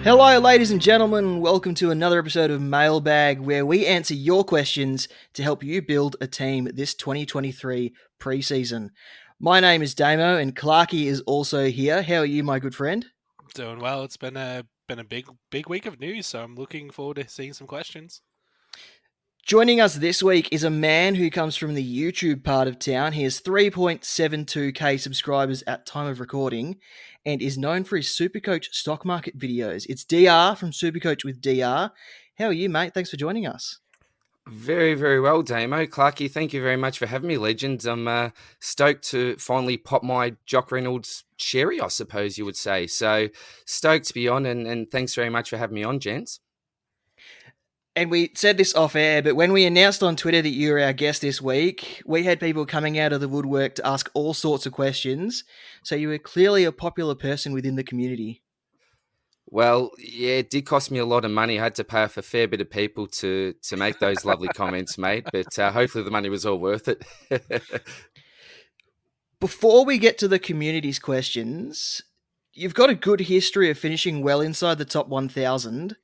Hello, ladies and gentlemen. Welcome to another episode of Mailbag, where we answer your questions to help you build a team this 2023 preseason. My name is Damo, and Clarky is also here. How are you, my good friend? Doing well. It's been a big week of news, so I'm looking forward to seeing some questions. Joining us this week is a man who comes from the YouTube part of town. He has 3.72k subscribers at time of recording and is known for his SuperCoach stock market videos. It's DR from SuperCoach with DR. How are you, mate? Thanks for joining us. Very, very well, Damo. Clarky, thank you very much for having me, legends. I'm stoked to finally pop my Jock Reynolds cherry, I suppose you would say. So stoked to be on, and thanks very much for having me on, gents. And we said this off air, but when we announced on Twitter that you were our guest this week, we had people coming out of the woodwork to ask all sorts of questions. So you were clearly a popular person within the community. Well, yeah, it did cost me a lot of money. I had to pay off a fair bit of people to make those lovely comments, mate. But hopefully the money was all worth it. Before we get to the community's questions, you've got a good history of finishing well inside the top 1,000.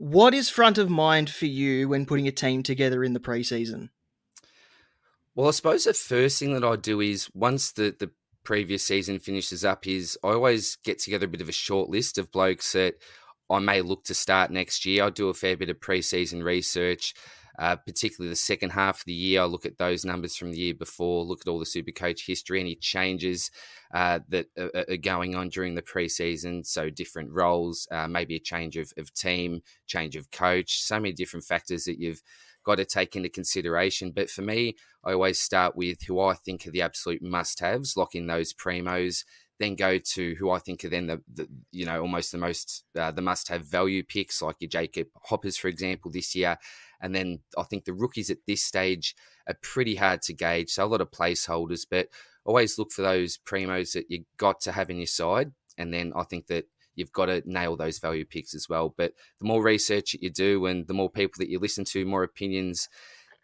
What is front of mind for you when putting a team together in the preseason? Well, I suppose the first thing that I do is once the previous season finishes up is I always get together a bit of a short list of blokes that I may look to start next year. I do a fair bit of preseason research, particularly the second half of the year. I look at those numbers from the year before, look at all the SuperCoach history, any changes that are going on during the preseason. So different roles, maybe a change of team, change of coach, so many different factors that you've got to take into consideration. But for me, I always start with who I think are the absolute must-haves, lock in those primos, then go to who I think are then almost the most the must-have value picks, like your Jacob Hoppers, for example, this year. And then I think the rookies at this stage are pretty hard to gauge, so a lot of placeholders, but always look for those primos that you got to have in your side. And then I think that you've got to nail those value picks as well. But the more research that you do and the more people that you listen to, more opinions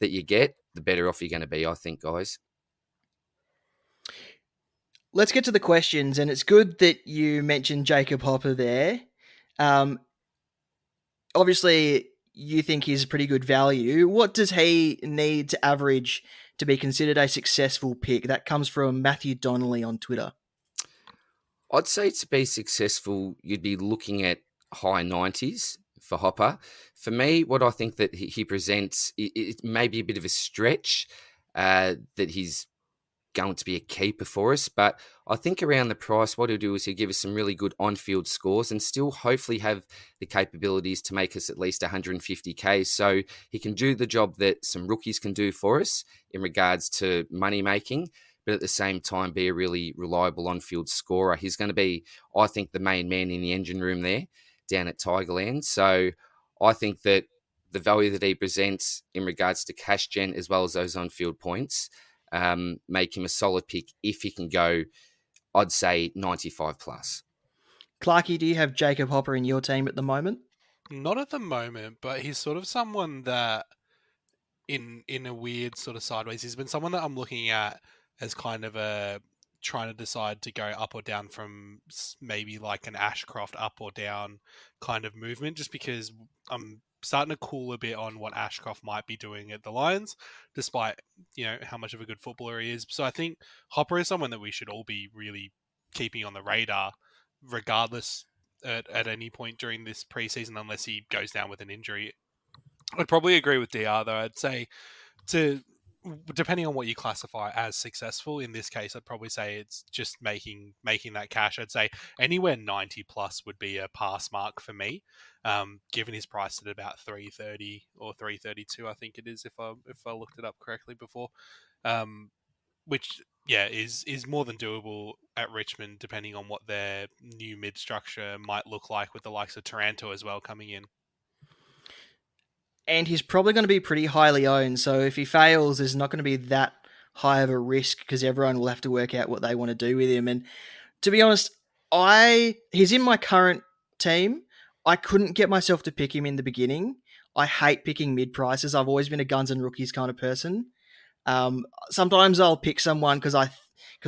that you get, the better off you're going to be, I think, guys. Let's get to the questions, and it's good that you mentioned Jacob Hopper there. Um, Obviously, you think he's pretty good value. What does he need to average to be considered a successful pick? That comes from Matthew Donnelly on Twitter. I'd say to be successful, you'd be looking at high 90s for Hopper. For me, what I think that he presents, it may be a bit of a stretch that he's going to be a keeper for us. But I think around the price, what he'll do is he'll give us some really good on-field scores and still hopefully have the capabilities to make us at least 150k. So he can do the job that some rookies can do for us in regards to money making, but at the same time be a really reliable on-field scorer. He's going to be, I think, the main man in the engine room there down at Tigerland. So I think that the value that he presents in regards to cash gen as well as those on-field points make him a solid pick if he can go, I'd say 95 plus. Clarky, do you have Jacob Hopper in your team at the moment? Not at the moment, but he's sort of someone that, in a weird sort of sideways, he's been someone that I'm looking at as kind of a trying to decide to go up or down from maybe like an Ashcroft up or down kind of movement, just because I'm starting to cool a bit on what Ashcroft might be doing at the Lions, despite how much of a good footballer he is. So I think Hopper is someone that we should all be really keeping on the radar, regardless at any point during this preseason, unless he goes down with an injury. I'd probably agree with DR though. I'd say to depending on what you classify as successful, in this case, I'd probably say it's just making that cash. I'd say anywhere 90 plus would be a pass mark for me, given his price at about 330 or 332, I think it is, if I looked it up correctly before, which is more than doable at Richmond, depending on what their new mid structure might look like with the likes of Taranto as well coming in. And he's probably going to be pretty highly owned. So if he fails, there's not going to be that high of a risk because everyone will have to work out what they want to do with him. And to be honest, he's in my current team. I couldn't get myself to pick him in the beginning. I hate picking mid prices. I've always been a guns and rookies kind of person. Sometimes I'll pick someone because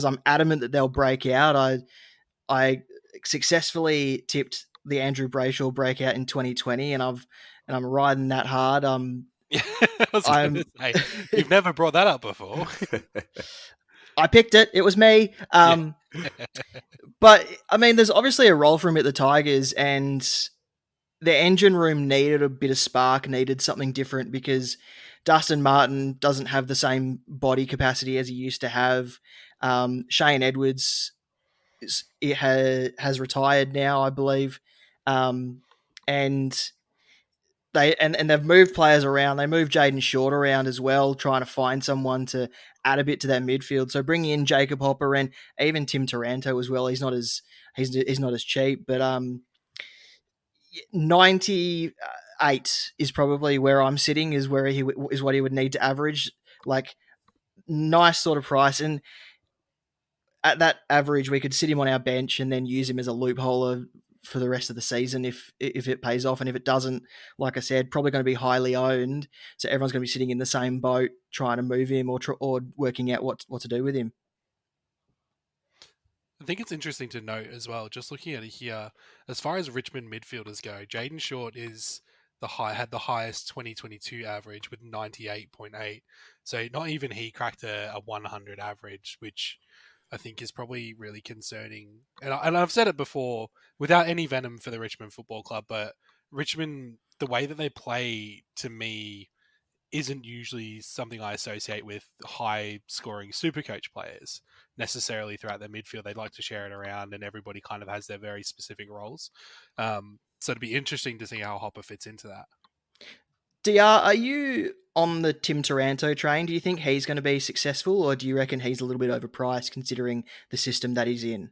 I'm adamant that they'll break out. I successfully tipped the Andrew Brayshaw breakout in 2020, and I'm riding that hard. Yeah, I was going to say, you've never brought that up before. I picked it. It was me. But I mean, there's obviously a role for him at the Tigers, and the engine room needed a bit of spark, needed something different because Dustin Martin doesn't have the same body capacity as he used to have. Shane Edwards has retired now, I believe, and they've moved players around. They moved Jaden Short around as well, trying to find someone to add a bit to that midfield. So bringing in Jacob Hopper and even Tim Taranto as well. He's not as cheap, but 98 is probably where I'm sitting. Is where he is what he would need to average. Like nice sort of price, and at that average, we could sit him on our bench and then use him as a loophole for the rest of the season if it pays off. And if it doesn't, like I said, probably going to be highly owned. So everyone's going to be sitting in the same boat trying to move him or working out what to do with him. I think it's interesting to note as well, just looking at it here, as far as Richmond midfielders go, Jaden Short had the highest 2022 average with 98.8. So not even he cracked a 100 average, which I think is probably really concerning. And I've said it before, without any venom for the Richmond Football Club, but Richmond, the way that they play, to me, isn't usually something I associate with high-scoring SuperCoach players necessarily throughout their midfield. They like to share it around, and everybody kind of has their very specific roles. So it'd be interesting to see how Hopper fits into that. DR, are you on the Tim Taranto train? Do you think he's going to be successful, or do you reckon he's a little bit overpriced considering the system that he's in?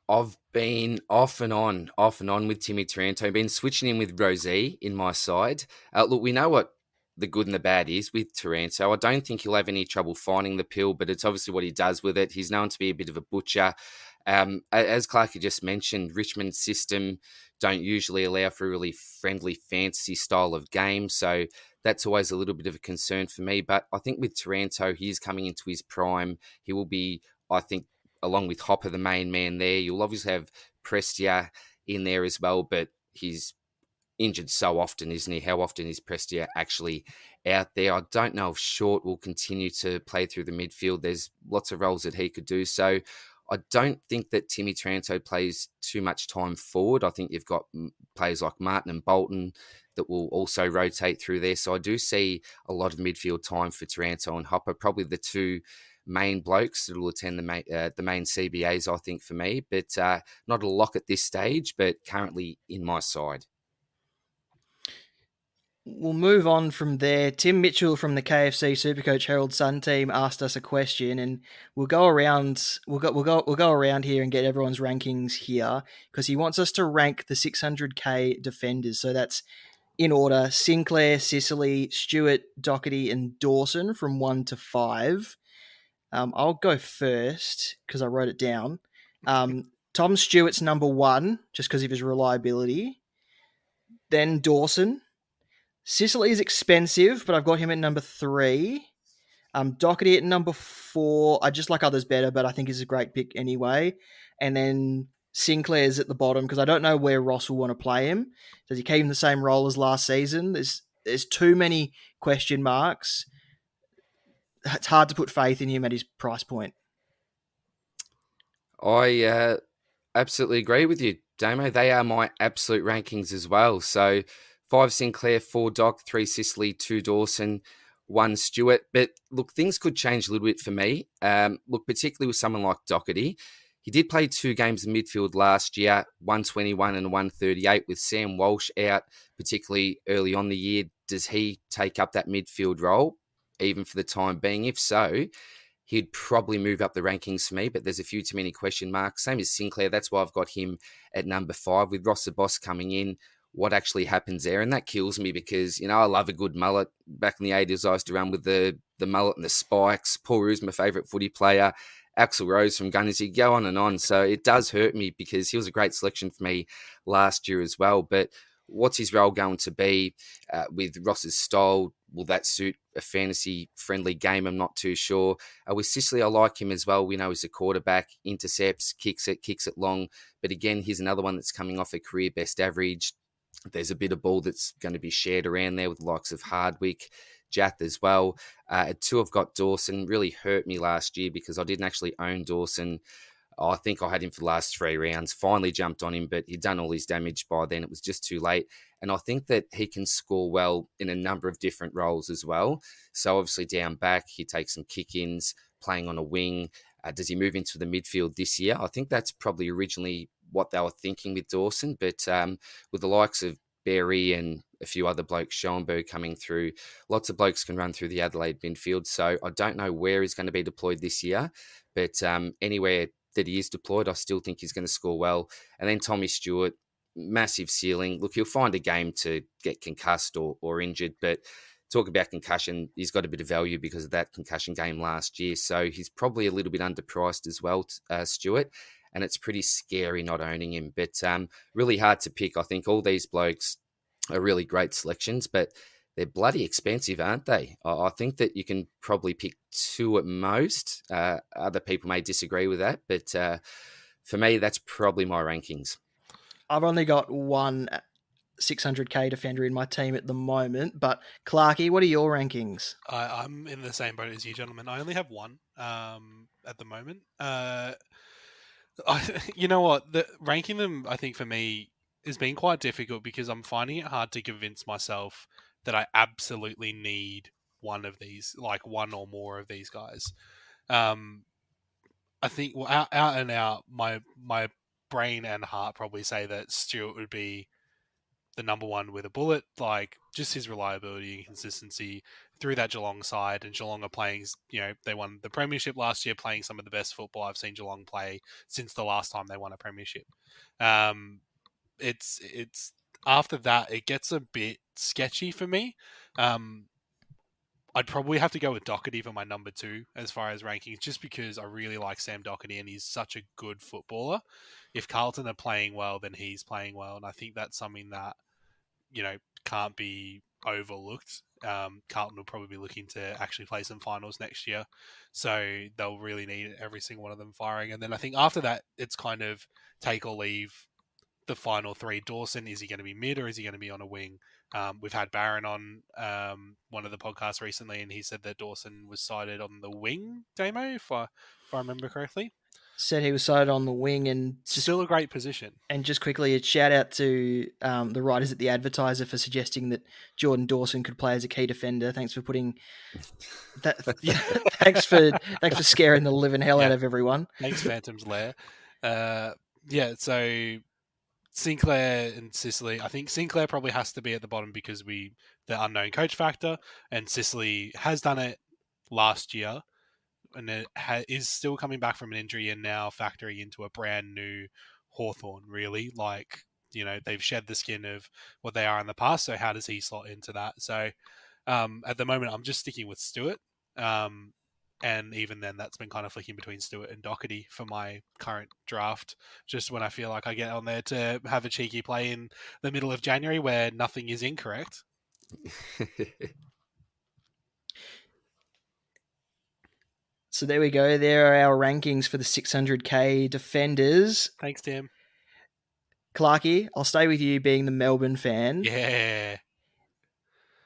I've been off and on with Timmy Taranto. I've been switching in with Rosie in my side. Look, we know what the good and the bad is with Taranto. I don't think he'll have any trouble finding the pill, but it's obviously what he does with it. He's known to be a bit of a butcher. As Clarky just mentioned, Richmond's system don't usually allow for a really friendly, fancy style of game, so that's always a little bit of a concern for me. But I think with Taranto, he's coming into his prime. He will be, I think, along with Hopper, the main man there. You'll obviously have Prestia in there as well, but he's injured so often, isn't he? How often is Prestia actually out there? I don't know if Short will continue to play through the midfield. There's lots of roles that he could do. So I don't think that Timmy Taranto plays too much time forward. I think you've got players like Martin and Bolton that will also rotate through there. So I do see a lot of midfield time for Taranto and Hopper, probably the two main blokes that will attend the main CBAs, I think, for me. But not a lock at this stage, but currently in my side. We'll move on from there. Tim Mitchell from the KFC Supercoach Herald Sun team asked us a question, and we'll go around. We'll go around here and get everyone's rankings here because he wants us to rank the 600k defenders. So that's in order: Sinclair, Sicily, Stewart, Doherty, and Dawson from 1 to 5. I'll go first because I wrote it down. Tom Stewart's number 1 just because of his reliability. Then Dawson. Sicily is expensive, but I've got him at number 3. Doherty at number 4. I just like others better, but I think he's a great pick anyway. And then Sinclair's at the bottom because I don't know where Ross will want to play him. Does he keep him the same role as last season? There's too many question marks. It's hard to put faith in him at his price point. I absolutely agree with you, Damo. They are my absolute rankings as well. So 5 Sinclair, 4 Doc, 3 Sicily, 2 Dawson, 1 Stewart. But look, things could change a little bit for me. Particularly with someone like Doherty. He did play 2 games in midfield last year, 121 and 138 with Sam Walsh out, particularly early on the year. Does he take up that midfield role, even for the time being? If so, he'd probably move up the rankings for me, but there's a few too many question marks. Same as Sinclair. That's why I've got him at number 5 with Ross the Boss coming in. What actually happens there? And that kills me because, I love a good mullet. Back in the 80s, I used to run with the mullet and the spikes. Paul Rue's my favourite footy player. Axel Rose from Gunners. You go on and on. So it does hurt me because he was a great selection for me last year as well. But what's his role going to be with Ross's style? Will that suit a fantasy-friendly game? I'm not too sure. With Sicily, I like him as well. We know he's a quarterback, intercepts, kicks it long. But again, here's another one that's coming off a career best average. There's a bit of ball that's going to be shared around there with the likes of Hardwick, Jath as well. At 2, I've got Dawson. Really hurt me last year because I didn't actually own Dawson. I think I had him for the last 3 rounds, finally jumped on him, but he'd done all his damage by then. It was just too late. And I think that he can score well in a number of different roles as well. So obviously down back, he takes some kick-ins, playing on a wing. Does he move into the midfield this year? I think that's probably originally what they were thinking with Dawson, but with the likes of Berry and a few other blokes, Schoenberg coming through, lots of blokes can run through the Adelaide midfield. So I don't know where he's going to be deployed this year, but anywhere that he is deployed, I still think he's going to score well. And then Tommy Stewart, massive ceiling. Look, he'll find a game to get concussed or injured, but talk about concussion, he's got a bit of value because of that concussion game last year. So he's probably a little bit underpriced as well, Stewart. And it's pretty scary not owning him, but really hard to pick. I think all these blokes are really great selections, but they're bloody expensive, aren't they? I think that you can probably pick 2 at most. Other people may disagree with that, but for me, that's probably my rankings. I've only got one 600k defender in my team at the moment, but Clarky, what are your rankings? I'm in the same boat as you, gentlemen. I only have one at the moment. You know what? Ranking them, I think for me, has been quite difficult because I'm finding it hard to convince myself that I absolutely need one of these, like one or more of these guys. I think out and out, my brain and heart probably say that Stewart would be the number one with a bullet. Like just his reliability and consistency through that Geelong side, and Geelong are playing. They won the premiership last year, playing some of the best football I've seen Geelong play since the last time they won a premiership. It's after that it gets a bit sketchy for me. I'd probably have to go with Doherty for my number 2 as far as rankings, just because I really like Sam Doherty and he's such a good footballer. If Carlton are playing well, then he's playing well, and I think that's something that can't be overlooked. Carlton will probably be looking to actually play some finals next year, so they'll really need every single one of them firing. And then I think after that, it's kind of take or leave the final 3. Dawson, is he going to be mid or is he going to be on a wing? We've had Barron on one of the podcasts recently, and he said that Dawson was sighted on the wing, Damo, if I remember correctly. Said he was sighted on the wing, and still a great position. And just quickly, a shout out to the writers at the Advertiser for suggesting that Jordan Dawson could play as a key defender. Thanks for putting that. Thanks for scaring the living hell out of everyone. Thanks, Phantom's Lair. So Sinclair and Sicily. I think Sinclair probably has to be at the bottom because the unknown coach factor, and Sicily has done it last year, and it is still coming back from an injury and now factoring into a brand new Hawthorn, really. Like, they've shed the skin of what they are in the past, so how does he slot into that? So at the moment, I'm just sticking with Stewart. And even then, that's been kind of flicking between Stewart and Doherty for my current draft, just when I feel like I get on there to have a cheeky play in the middle of January where nothing is incorrect. So there we go. There are our rankings for the 600k defenders. Thanks, Tim. Clarky, I'll stay with you being the Melbourne fan. Yeah.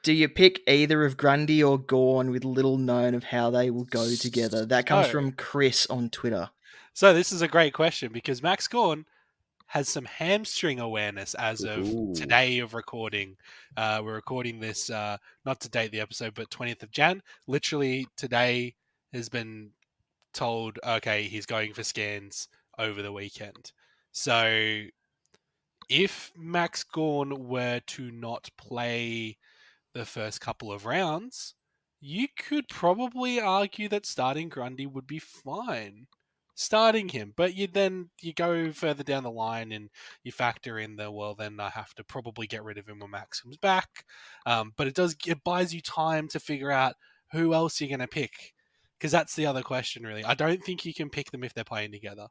Do you pick either of Grundy or Gawn, with little known of how they will go together? That comes from Chris on Twitter. So this is a great question because Max Gawn has some hamstring awareness as of today of recording. We're recording this, not to date the episode, but 20th of Jan. Literally today has been told, okay, he's going for scans over the weekend. So if Max Gawn were to not play the first couple of rounds, you could probably argue that starting Grundy would be fine. Starting him, but you go further down the line and you factor in then I have to probably get rid of him when Max comes back. But it buys you time to figure out who else you're going to pick, because that's the other question, really. I don't think you can pick them if they're playing together.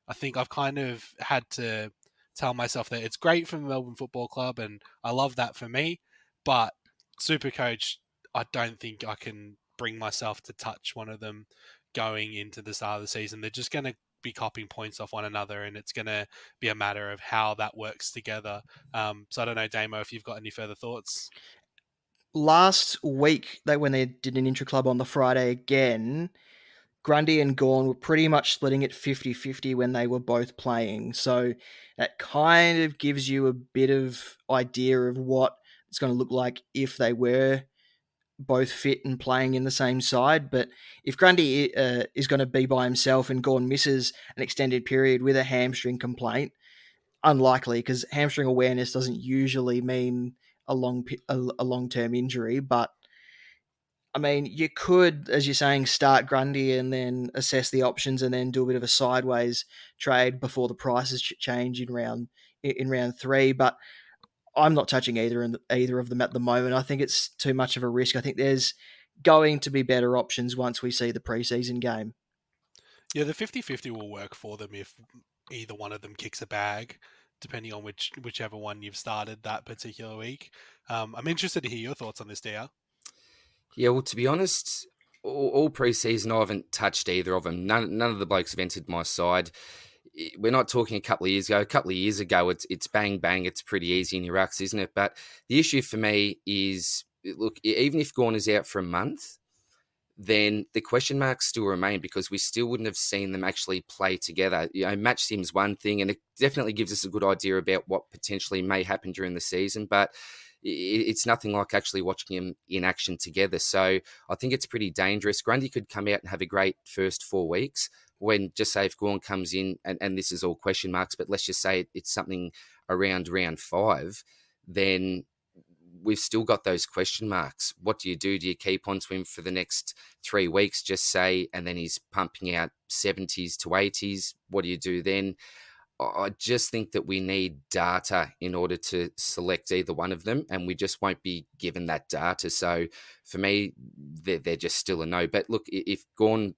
I think I've kind of had to tell myself that it's great for the Melbourne Football Club, and I love that for me. But SuperCoach, I don't think I can bring myself to touch one of them going into the start of the season. They're just going to be copying points off one another, and it's going to be a matter of how that works together. So I don't know, Damo, if you've got any further thoughts. Last week, when they did an intra-club on the Friday again, Grundy and Gawn were pretty much splitting it 50-50 when they were both playing. So that kind of gives you a bit of idea of what it's going to look like if they were both fit and playing in the same side. But if Grundy is going to be by himself and Gawn misses an extended period with a hamstring complaint, unlikely, because hamstring awareness doesn't usually mean a long-term injury. But I mean, you could, as you're saying, start Grundy and then assess the options and then do a bit of a sideways trade before the prices change in round 3. But I'm not touching either of them at the moment. I think it's too much of a risk. I think there's going to be better options once we see the preseason game. Yeah, the 50-50 will work for them if either one of them kicks a bag, depending on whichever one you've started that particular week. I'm interested to hear your thoughts on this, DR. Yeah, well, to be honest, all pre-season I haven't touched either of them. None of the blokes have entered my side. We're not talking a couple of years ago. A couple of years ago, it's bang, bang. It's pretty easy in your rucks, isn't it? But the issue for me is, look, even if Gawn is out for a month, then the question marks still remain because we still wouldn't have seen them actually play together. Match sim's one thing, and it definitely gives us a good idea about what potentially may happen during the season, but it's nothing like actually watching them in action together. So I think it's pretty dangerous. Grundy could come out and have a great first 4 weeks when, just say if Gawn comes in, and this is all question marks, but let's just say it's something around round 5, then we've still got those question marks. What do you do? Do you keep on to him for the next 3 weeks, just say, and then he's pumping out 70s to 80s? What do you do then? I just think that we need data in order to select either one of them, and we just won't be given that data. So for me, they're just still a no. But look, if Gawn,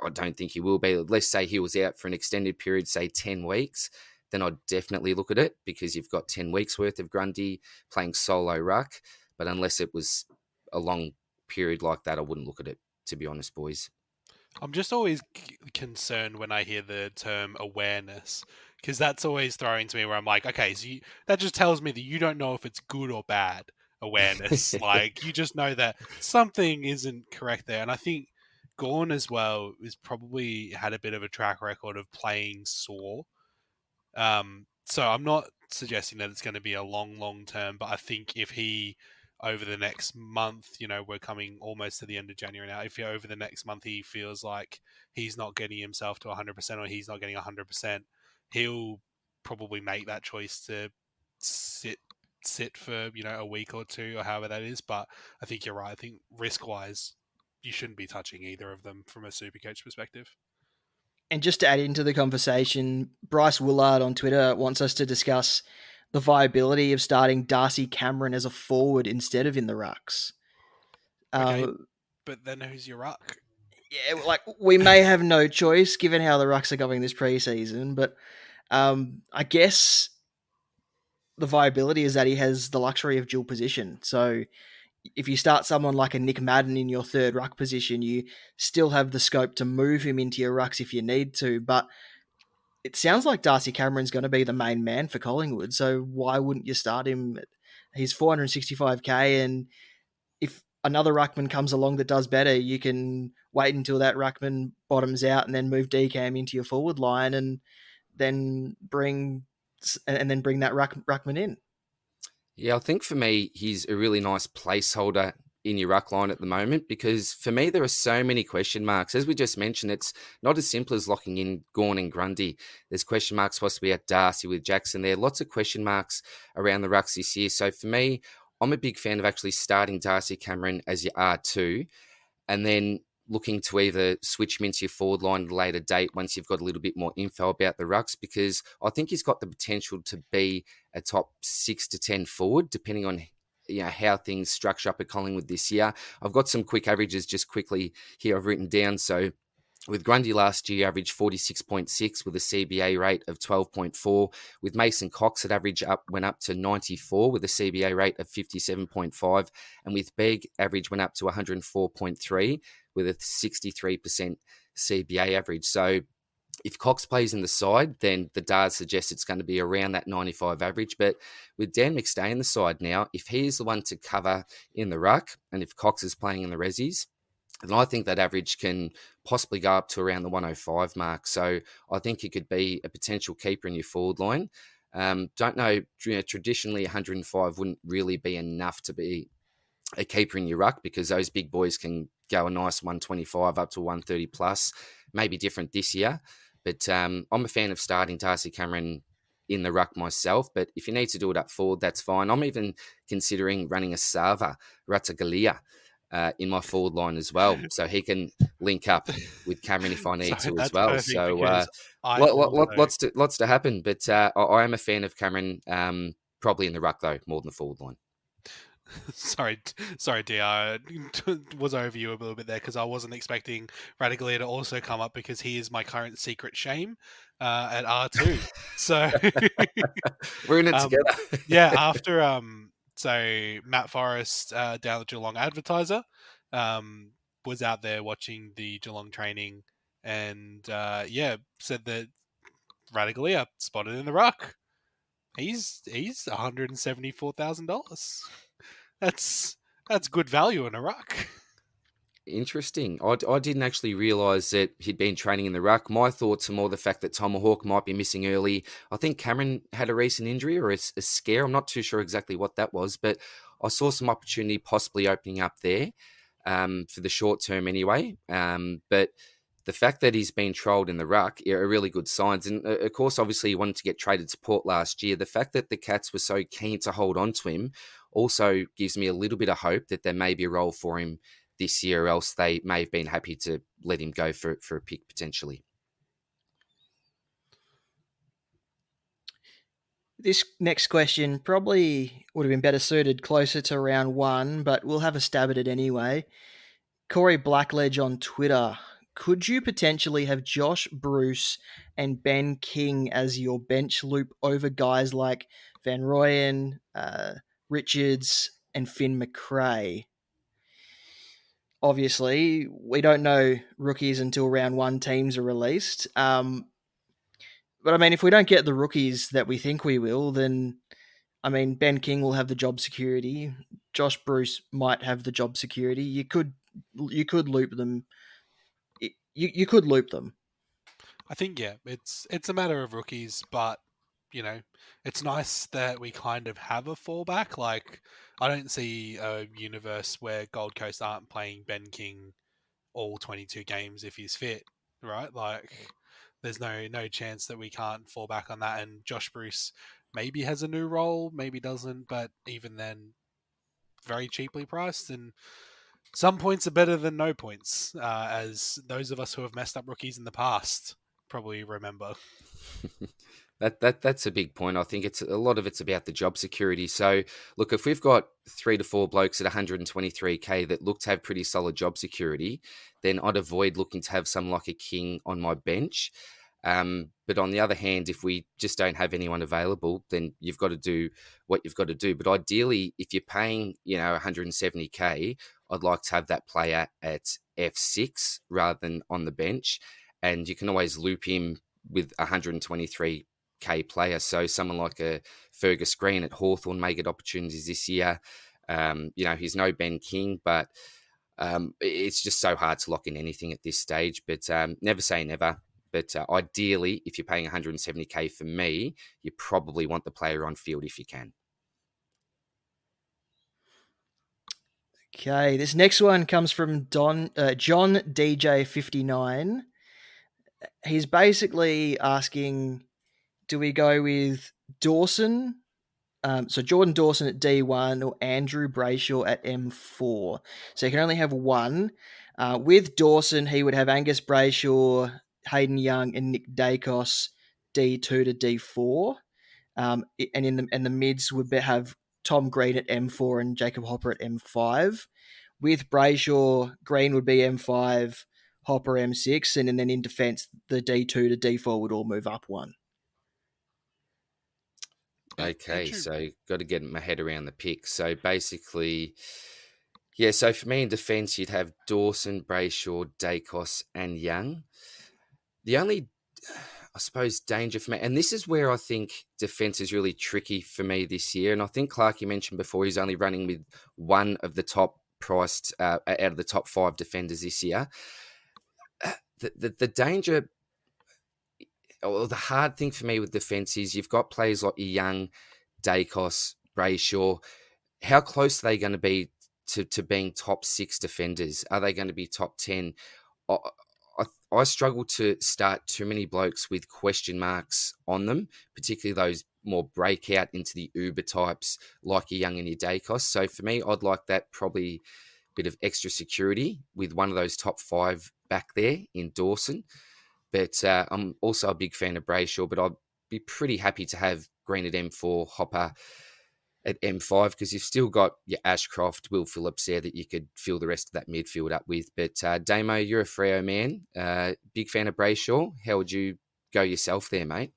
I don't think he will be. Let's say he was out for an extended period, say 10 weeks, then I'd definitely look at it because you've got 10 weeks worth of Grundy playing solo ruck. But unless it was a long period like that, I wouldn't look at it, to be honest, boys. I'm just always concerned when I hear the term awareness, because that's always throwing to me where I'm like, okay, so that just tells me that you don't know if it's good or bad awareness. Like, you just know that something isn't correct there. And I think Gawn as well is probably had a bit of a track record of playing sore. So I'm not suggesting that it's going to be a long term, but I think if he, over the next month, we're coming almost to the end of January now, if over the next month he feels like he's not getting himself to 100% or he's not getting 100%, he'll probably make that choice to sit for, a week or two or however that is. But I think you're right. I think risk-wise, you shouldn't be touching either of them from a SuperCoach perspective. And just to add into the conversation, Bryce Willard on Twitter wants us to discuss the viability of starting Darcy Cameron as a forward instead of in the rucks. Okay, but then who's your ruck? Yeah, like we may have no choice given how the rucks are going this preseason, but I guess the viability is that he has the luxury of dual position. So if you start someone like a Nick Madden in your third ruck position, you still have the scope to move him into your rucks if you need to. But it sounds like Darcy Cameron's going to be the main man for Collingwood. So why wouldn't you start him? He's 465k, and if another ruckman comes along that does better, you can wait until that ruckman bottoms out and then move DCAM into your forward line and then bring that ruckman in. Yeah, I think for me, he's a really nice placeholder in your ruck line at the moment because for me, there are so many question marks. As we just mentioned, it's not as simple as locking in Gawn and Grundy. There's question marks possibly at Darcy with Jackson there. Lots of question marks around the rucks this year. So for me, I'm a big fan of actually starting Darcy Cameron as your R2 and then looking to either switch him into your forward line at a later date once you've got a little bit more info about the rucks, because I think he's got the potential to be a top 6 to 10 forward, depending on how things structure up at Collingwood this year. I've got some quick averages just quickly here I've written down. So With Grundy last year, averaged 46.6 with a CBA rate of 12.4. With Mason Cox, it went up to 94 with a CBA rate of 57.5. And with Begg, average went up to 104.3 with a 63% CBA average. So if Cox plays in the side, then the data suggests it's going to be around that 95 average. But with Dan McStay in the side now, if he is the one to cover in the ruck, and if Cox is playing in the resis, and I think that average can possibly go up to around the 105 mark. So I think he could be a potential keeper in your forward line. Don't know, traditionally 105 wouldn't really be enough to be a keeper in your ruck because those big boys can go a nice 125 up to 130 plus. Maybe different this year. But I'm a fan of starting Darcy Cameron in the ruck myself. But if you need to do it up forward, that's fine. I'm even considering running a Sava, Ratagalia, in my forward line as well, so he can link up with Cameron if I need to as well. So lots to happen, but I am a fan of Cameron. Probably in the ruck though, more than the forward line. sorry, DR, was over you a little bit there because I wasn't expecting Radically to also come up because he is my current secret shame at R2. So we're in it together. Yeah, after so Matt Forrest down at Geelong Advertiser was out there watching the Geelong training and said that Radically spotted in the ruck. He's $174,000. That's good value in a ruck. Interesting. I didn't actually realise that he'd been training in the ruck. My thoughts are more the fact that Tomahawk might be missing early. I think Cameron had a recent injury or a scare. I'm not too sure exactly what that was, but I saw some opportunity possibly opening up there for the short term anyway. But the fact that he's been trolled in the ruck are really good signs. And of course, obviously, he wanted to get traded to Port last year. The fact that the Cats were so keen to hold on to him also gives me a little bit of hope that there may be a role for him this year, or else they may have been happy to let him go for a pick potentially. This next question probably would have been better suited closer to round 1, but we'll have a stab at it anyway. Corey Blackledge on Twitter. Could you potentially have Josh Bruce and Ben King as your bench loop over guys like Van Rooyen, Richards, and Finn McRae? Obviously, we don't know rookies until round 1 teams are released. But I mean, if we don't get the rookies that we think we will, then I mean, Ben King will have the job security. Josh Bruce might have the job security. You could loop them. You could loop them. I think it's a matter of rookies, but it's nice that we kind of have a fallback. Like, I don't see a universe where Gold Coast aren't playing Ben King all 22 games if he's fit, right? Like, there's no chance that we can't fall back on that. And Josh Bruce maybe has a new role, maybe doesn't, but even then, very cheaply priced. And some points are better than no points, as those of us who have messed up rookies in the past probably remember. That's a big point. I think it's a lot of it's about the job security. So look, if we've got 3 to 4 blokes at 123k that look to have pretty solid job security, then I'd avoid looking to have someone like a King on my bench. But on the other hand, if we just don't have anyone available, then you've got to do what you've got to do. But ideally, if you're paying 170k, I'd like to have that player at F6 rather than on the bench, and you can always loop him with 123k player. So someone like a Fergus Green at Hawthorn may get opportunities this year. He's no Ben King, but it's just so hard to lock in anything at this stage. But never say never. But ideally, if you're paying 170k for me, you probably want the player on field if you can. Okay, this next one comes from John DJ59. He's basically asking, do we go with Dawson? So Jordan Dawson at D1 or Andrew Brayshaw at M4. So you can only have one. With Dawson, he would have Angus Brayshaw, Hayden Young, and Nick Dacos D2 to D4. And in the mids would have Tom Green at M4 and Jacob Hopper at M5. With Brayshaw, Green would be M5, Hopper M6, and then in defence, the D2 to D4 would all move up one. Okay, so got to get my head around the pick. So basically, yeah, so for me in defence, you'd have Dawson, Brayshaw, Dacos, and Young. The only, I suppose, danger for me, and this is where I think defence is really tricky for me this year, and I think Clarky mentioned before he's only running with one of the top priced, out of the top 5 defenders this year. The danger, or the hard thing for me with defence is you've got players like Young, Dacos, Brayshaw. How close are they going to be to being top 6 defenders? Are they going to be top 10? I, I struggle to start too many blokes with question marks on them, particularly those more breakout into the Uber types like your Young and your Dacos. So for me, I'd like that probably bit of extra security with one of those top 5 back there in Dawson. But I'm also a big fan of Brayshaw, but I'd be pretty happy to have Green at M4, Hopper at M5, because you've still got your Ashcroft, Will Phillips there that you could fill the rest of that midfield up with. But Damo, you're a Freo man. Big fan of Brayshaw. How would you go yourself there, mate?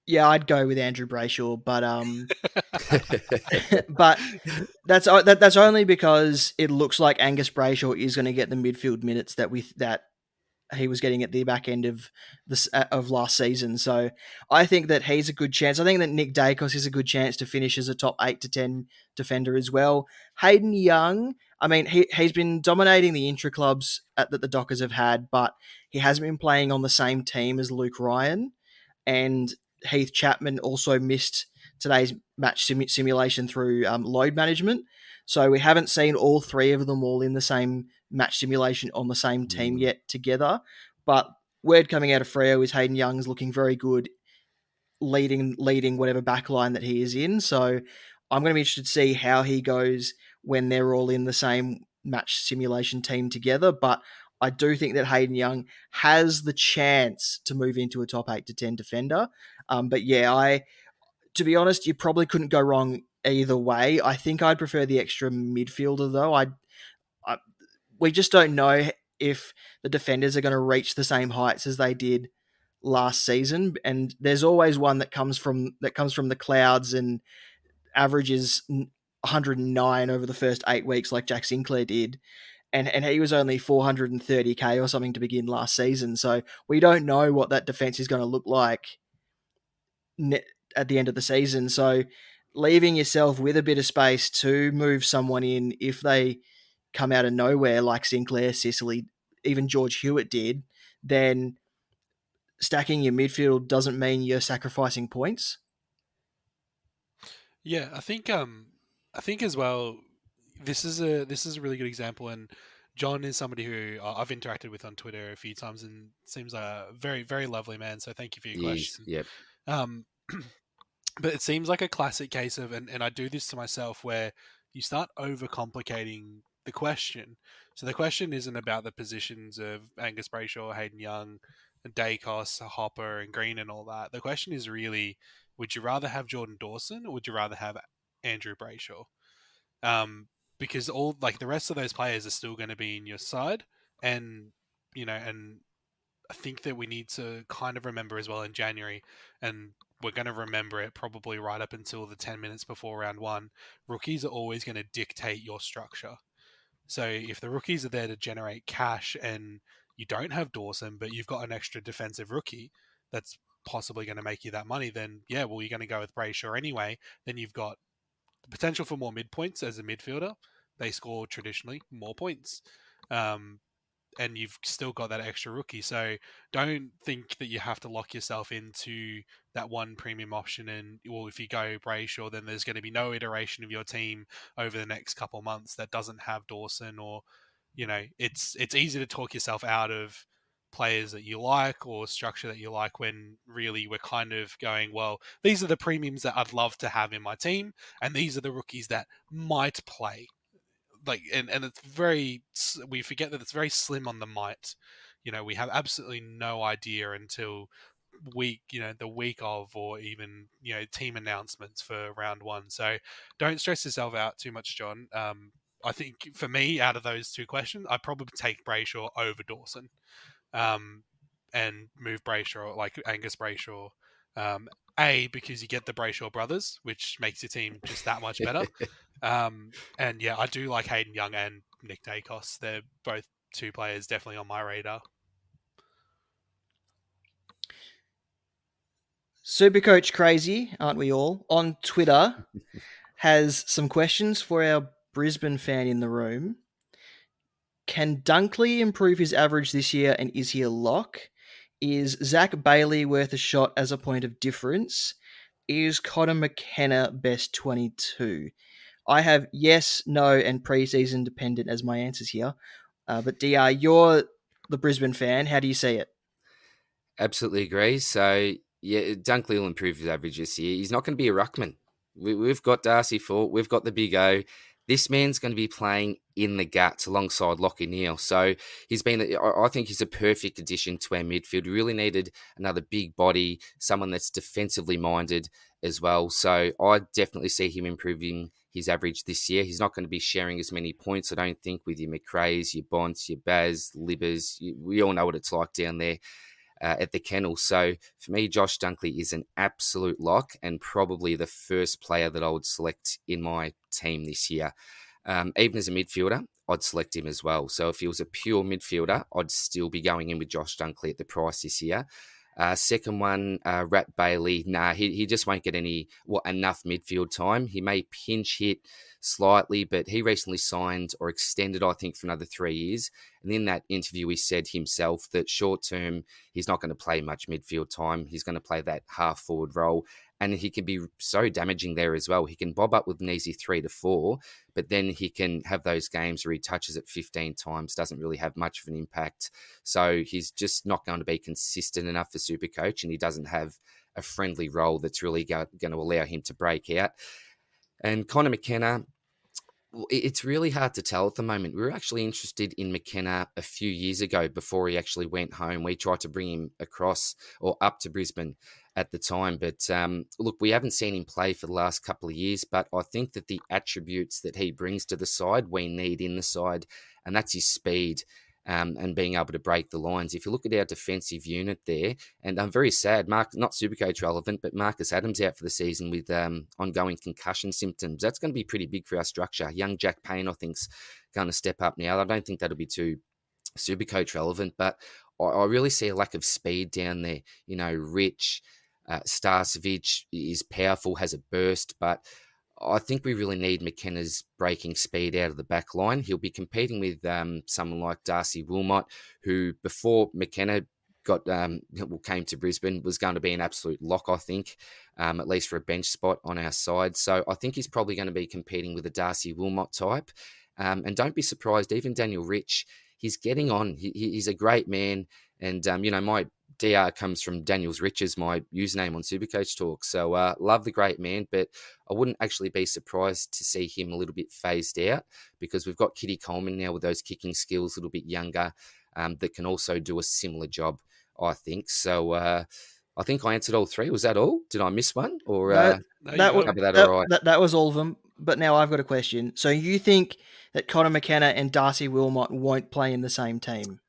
Yeah, I'd go with Andrew Brayshaw, but but that's only because it looks like Angus Brayshaw is going to get the midfield minutes that he was getting at the back end of this of last season. So I think that he's a good chance. I think that Nick Dacos is a good chance to finish as a top 8 to 10 defender as well. Hayden Young, I mean, he's been dominating the intra clubs that the Dockers have had, but he hasn't been playing on the same team as Luke Ryan, and Heath Chapman also missed today's match simulation through load management. So we haven't seen all 3 of them all in the same match simulation on the same team yet together. But word coming out of Freo is Hayden Young's looking very good leading whatever backline that he is in. So I'm going to be interested to see how he goes when they're all in the same match simulation team together. But I do think that Hayden Young has the chance to move into a top 8 to 10 defender. But yeah, to be honest, you probably couldn't go wrong either way. I think I'd prefer the extra midfielder though. We just don't know if the defenders are going to reach the same heights as they did last season, and there's always one that comes from the clouds and averages 109 over the first 8 weeks, like Jack Sinclair did, and he was only 430k or something to begin last season. So we don't know what that defense is going to look like at the end of the season. So leaving yourself with a bit of space to move someone in if they come out of nowhere like Sinclair, Sicily, even George Hewitt did, then stacking your midfield doesn't mean you're sacrificing points. Yeah, I think as well, this is a really good example, and John is somebody who I've interacted with on Twitter a few times, and seems a very, very lovely man. So thank you for your question. Yep. But it seems like a classic case of, and I do this to myself, where you start overcomplicating the question. So the question isn't about the positions of Angus Brayshaw, Hayden Young, and Dacos, Hopper, and Green, and all that. The question is really, would you rather have Jordan Dawson or would you rather have Andrew Brayshaw? Because all like the rest of those players are still going to be in your side, and and I think that we need to kind of remember as well in January, and we're going to remember it probably right up until the 10 minutes before round 1. Rookies are always going to dictate your structure. So if the rookies are there to generate cash and you don't have Dawson, but you've got an extra defensive rookie that's possibly going to make you that money, then yeah, well, you're going to go with Brayshaw anyway. Then you've got the potential for more mid points as a midfielder. They score traditionally more points. And you've still got that extra rookie. So don't think that you have to lock yourself into that one premium option. And well, if you go Brayshaw, then there's going to be no iteration of your team over the next couple of months that doesn't have Dawson, or it's easy to talk yourself out of players that you like or structure that you like, when really we're kind of going, well, these are the premiums that I'd love to have in my team, and these are the rookies that might play. Like, and it's we forget that it's very slim on the might. We have absolutely no idea until the week of, or even team announcements for round 1. So don't stress yourself out too much, John. I think for me, out of those two questions, I'd probably take Brayshaw over Dawson, and move Brayshaw, like Angus Brayshaw. Because you get the Brayshaw brothers, which makes your team just that much better. And yeah, I do like Hayden Young and Nick Dacos. They're both two players definitely on my radar. SuperCoach Crazy, aren't we all, on Twitter has some questions for our Brisbane fan in the room. Can Dunkley improve his average this year, and is he a lock? Is Zach Bailey worth a shot as a point of difference? Is Connor McKenna best 22? I have yes, no, and preseason dependent as my answers here. But DR, you're the Brisbane fan. How do you see it? Absolutely agree. So, yeah, Dunkley will improve his average this year. He's not going to be a ruckman. We've got Darcy Fort. We've got the Big O. This man's going to be playing in the guts alongside Lockie Neal. So I think he's a perfect addition to our midfield. We really needed another big body, someone that's defensively minded as well. So I definitely see him improving his average this year. He's not going to be sharing as many points, I don't think, with your McRae's, your Bonts, your Baz, Libbers. We all know what it's like down there at the kennel. So for me, Josh Dunkley is an absolute lock and probably the first player that I would select in my team this year. Even as a midfielder, I'd select him as well. So if he was a pure midfielder, I'd still be going in with Josh Dunkley at the price this year. Second one, Rat Bailey. He just won't get enough midfield time. He may pinch hit slightly, but he recently signed or extended, I think, for another 3 years. And in that interview, he said himself that short term, he's not going to play much midfield time. He's going to play that half forward role. And he can be so damaging there as well. He can bob up with an easy 3 to 4, but then he can have those games where he touches it 15 times, doesn't really have much of an impact. So he's just not going to be consistent enough for SuperCoach, and he doesn't have a friendly role that's really going to allow him to break out. And Connor McKenna, it's really hard to tell at the moment. We were actually interested in McKenna a few years ago before he actually went home. We tried to bring him across or up to Brisbane at the time. But look, we haven't seen him play for the last couple of years, but I think that the attributes that he brings to the side, we need in the side, and that's his speed. And being able to break the lines. If you look at our defensive unit there, and I'm very sad, not SuperCoach relevant, but Marcus Adams out for the season with ongoing concussion symptoms. That's going to be pretty big for our structure. Young Jack Payne, I think, is going to step up now. I don't think that'll be too SuperCoach relevant, but I really see a lack of speed down there. You know, Rich, Starcevic is powerful, has a burst, but I think we really need McKenna's breaking speed out of the back line. He'll be competing with someone like Darcy Wilmot, who before McKenna came to Brisbane was going to be an absolute lock, I think, at least for a bench spot on our side. So I think he's probably going to be competing with a Darcy Wilmot type. And don't be surprised, even Daniel Rich, he's getting on. He's a great man. And, my DR comes from Daniel's Riches, my username on SuperCoach Talk. So love the great man, but I wouldn't actually be surprised to see him a little bit phased out because we've got Kitty Coleman now with those kicking skills, a little bit younger, that can also do a similar job, I think. So I think I answered all three. Was that all? Did I miss one? Or that was all of them. But now I've got a question. So you think that Connor McKenna and Darcy Wilmot won't play in the same team?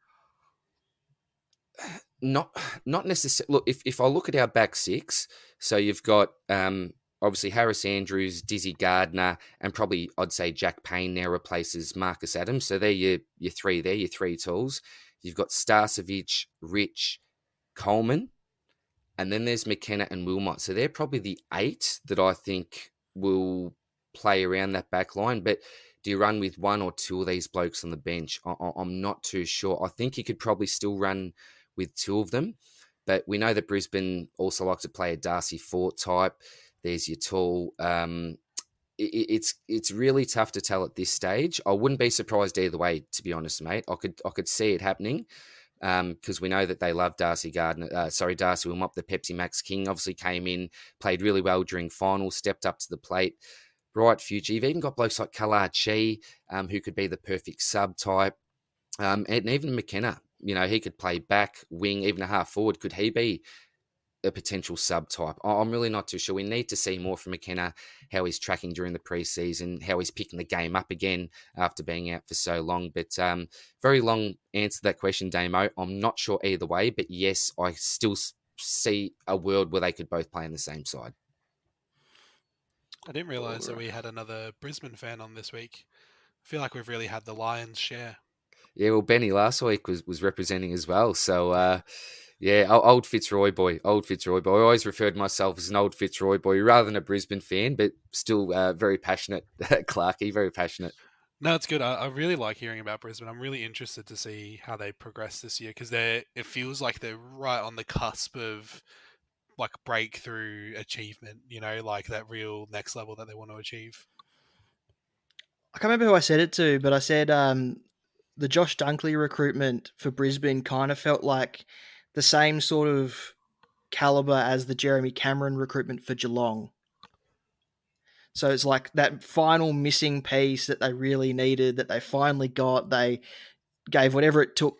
Not necessarily. Look, if I look at our back six, so you've got obviously Harris Andrews, Dizzy Gardner, and probably I'd say Jack Payne now replaces Marcus Adams. So they're your three there, your three tools. You've got Starcevic, Rich, Coleman, and then there's McKenna and Wilmot. So they're probably the 8 that I think will play around that back line. But do you run with 1 or 2 of these blokes on the bench? I'm not too sure. I think you could probably still run with 2 of them. But we know that Brisbane also like to play a Darcy Fort type. There's your tall. It's really tough to tell at this stage. I wouldn't be surprised either way, to be honest, mate. I could see it happening because we know that they love Darcy Wilmot, the Pepsi Max King. Obviously came in, played really well during finals, stepped up to the plate. Bright future. You've even got blokes like Khalad Shee, who could be the perfect sub type, and even McKenna. You know, he could play back, wing, even a half forward. Could he be a potential subtype. I'm really not too sure. We need to see more from McKenna, how he's tracking during the preseason, how he's picking the game up again after being out for so long. But very long answer to that question, Damo. I'm not sure either way, but yes, I still see a world where they could both play in the same side. I didn't realise that we had another Brisbane fan on this week. I feel like we've really had the Lions share. Yeah, well, Benny last week was representing as well. So, yeah, old Fitzroy boy. I always referred to myself as an old Fitzroy boy rather than a Brisbane fan, but still very passionate, Clarky, very passionate. No, it's good. I really like hearing about Brisbane. I'm really interested to see how they progress this year because it feels like they're right on the cusp of like breakthrough achievement, like that real next level that they want to achieve. I can't remember who I said it to, but I said the Josh Dunkley recruitment for Brisbane kind of felt like the same sort of caliber as the Jeremy Cameron recruitment for Geelong. So it's like that final missing piece that they really needed, that they finally got. They gave whatever it took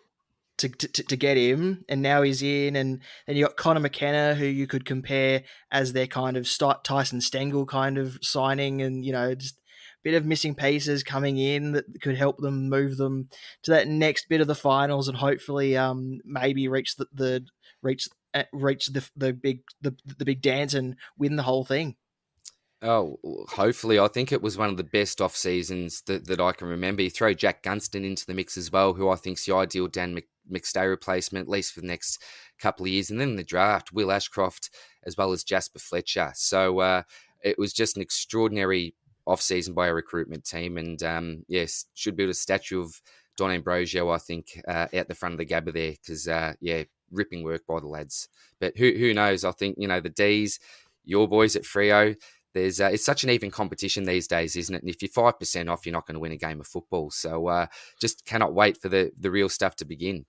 to get him, and now he's in. And then you got Connor McKenna, who you could compare as their kind of Tyson Stengel kind of signing, and just a bit of missing pieces coming in that could help them move them to that next bit of the finals, and hopefully maybe reach the big dance and win the whole thing. Oh, hopefully. I think it was one of the best off seasons that I can remember. You throw Jack Gunston into the mix as well, who I think's the ideal Dan McStay replacement, at least for the next couple of years. And then in the draft, Will Ashcroft as well as Jasper Fletcher. So it was just an extraordinary off season by a recruitment team. And yes, should build a statue of Don Ambrosio, I think, out the front of the Gabba there, because ripping work by the lads. But who knows? I think the D's, your boys at Freo. It's such an even competition these days, isn't it? And if you're 5% off, you're not going to win a game of football. So just cannot wait for the real stuff to begin.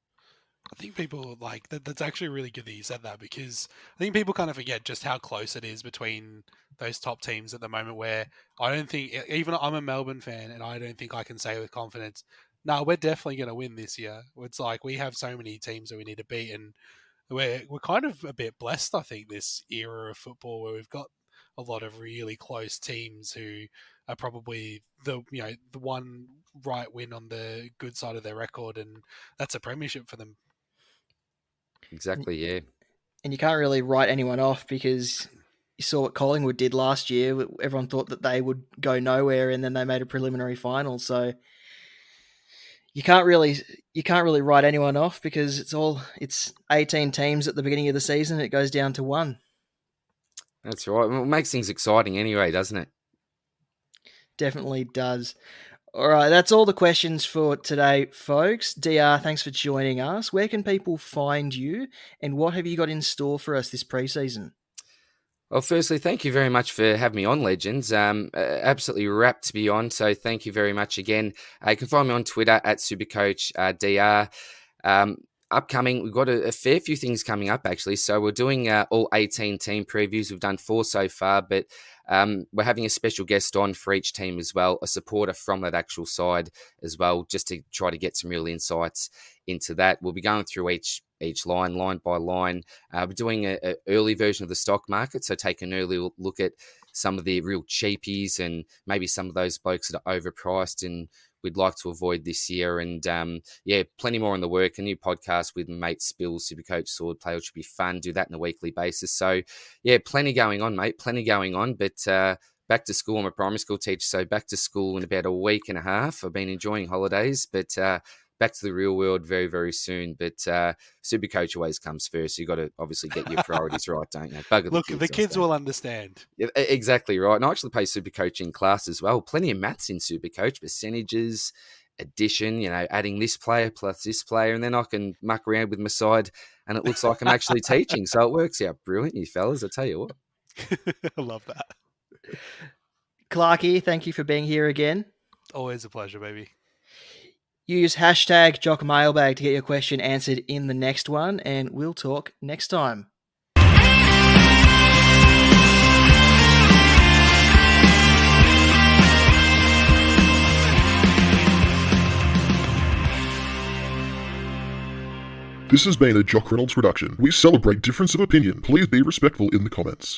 I think people like that. That's actually really good that you said that, because I think people kind of forget just how close it is between those top teams at the moment, where I don't think, even I'm a Melbourne fan, and I don't think I can say with confidence, no, we're definitely going to win this year. It's like we have so many teams that we need to beat, and we're kind of a bit blessed, I think, this era of football where we've got a lot of really close teams who are probably the one right win on the good side of their record, and that's a premiership for them. Exactly, yeah. And you can't really write anyone off, because you saw what Collingwood did last year. Everyone thought that they would go nowhere, and then they made a preliminary final. So you can't really write anyone off, because it's 18 teams at the beginning of the season. It goes down to one. That's right. Well, it makes things exciting anyway, doesn't it? Definitely does. All right, that's all the questions for today, folks. DR, thanks for joining us. Where can people find you, and what have you got in store for us this preseason? Well, firstly, thank you very much for having me on, Legends. Absolutely rapt to be on, so thank you very much again. You can find me on Twitter at SuperCoach DR. Upcoming, we've got a fair few things coming up, actually. So we're doing all 18 team previews. We've done 4 so far, but we're having a special guest on for each team as well, a supporter from that actual side as well, just to try to get some real insights into that. We'll be going through each line by line. We're doing an early version of the stock market, so take an early look at some of the real cheapies and maybe some of those blokes that are overpriced and we'd like to avoid this year. And plenty more on the work. A new podcast with mate Spills, SuperCoach Sword Play, which should be fun. Do that on a weekly basis. So plenty going on, mate. Plenty going on. But back to school. I'm a primary school teacher, so back to school in about a week and a half. I've been enjoying holidays, but back to the real world very, very soon. But SuperCoach always comes first. You've got to obviously get your priorities right, don't you? Look, the kids will understand. Yeah, exactly right. And I actually play SuperCoach in class as well. Plenty of maths in SuperCoach, percentages, addition, adding this player plus this player. And then I can muck around with my side and it looks like I'm actually teaching. So it works out brilliant, you fellas. I tell you what. I love that. Clarky, thank you for being here again. Always a pleasure, baby. Use hashtag Jock Mailbag to get your question answered in the next one, and we'll talk next time. This has been a Jock Reynolds production. We celebrate difference of opinion. Please be respectful in the comments.